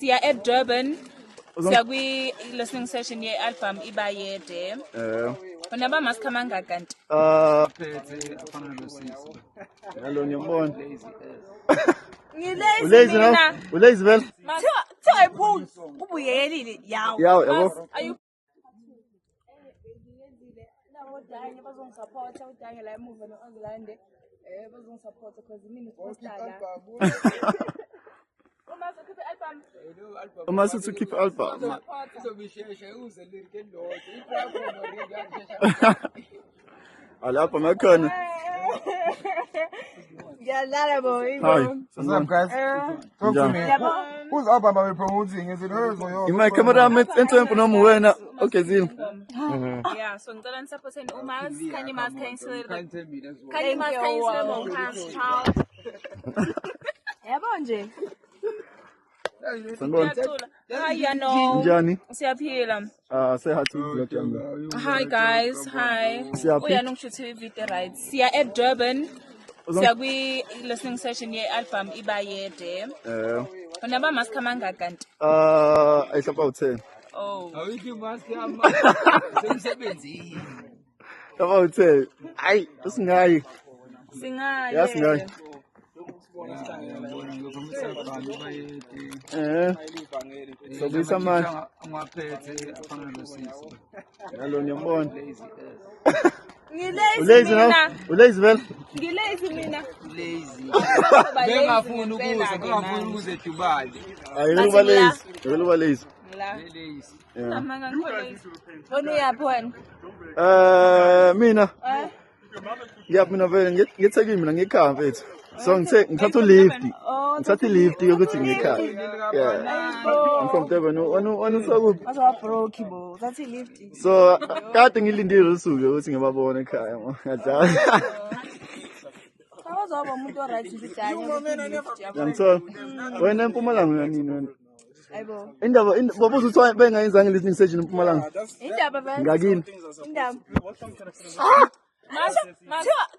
Siya at Durban. Siya listening session ye album Ibayede. Unaba masikamanga kanti? Hello, ngiyambona. Ngilezi mina. Ulezi vele? Thiwa iphuzu. Ubuyelile yawo. Yawo, yabo. Ayu Uma sithi keep album. Alapha makhona. Ngiyadlala boy. Hi. What's up, guys? Talk to me. Who's album are we promoting? Is it hers or yours? My cameraman entempo noma wena ogezile. Yeah, so ngicela nisupporteni uMars, Kanye Mars, Kanye Mars Monkhans, ciao. Yabo nje. Sanibona. Hi Yano. Njani? Siyaphila. Say hi to the Hi guys, hi. Siyaphila. Uyana ngishuthe video right. Siya at Durban. Siya listening session ye album Ibayede. Unaba masikamanga kanti? I about 10. Oh. Awuthi mask yama semsebenzini. About 10. Ay, usingayi. Singaye. Yasingayi. So bisa man. Ngaphethe afana nosisi. Hello, ngiyambona. Ngilezi mina. Ulezi vele? Ngilezi mina. Lazy. Bengafuni ukuze, bengafuni ukuze Dubai. Ayikuba lazy. Ayikuba lazy. La. Lazy. Amanga ngikholezi. Wena uyaphi wena? Mina. Ngiyaphi mina vele ngithekile mina ngekhaya mfethu. So ngithatha ulift. Ngithatha ilift ukuthi ngekhaya. Yeah. I'm from Durban. Wanu sakuphi? Asa broke bo. Thathi lift. So kade ngilindile usuku ukuthi ngibabone ekhaya ngadala. Abazoba umuntu oright nsidanye. Ngiyamthola. Wena eMpumalanga uyanini wena? Hayibo. Indaba babuza ukuthi bengayenzanga listening session eMpumalanga. Indaba vele. Ngakini. Indaba.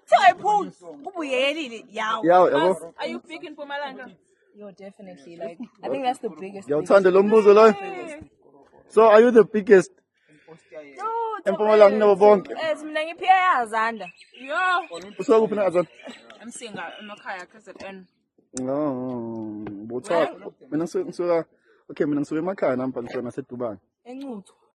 Thiwa iphuzu. Ubuyelile yawo. Yawo, yabo. Are you big in Mpumalanga? You're definitely like I think that's the biggest. Ngiyawuthanda lo mbuzo loyo. So are you the biggest? Empumalanga nabo bonke. Mina ngiphiya yazanda. Yo. Usuka kuphi na Azan? Emsinga emakhaya KZN. No. Botha. Mina ngisuka okay mina ngisuka emakhaya nampa ngisuka naseDubai. Encuthu.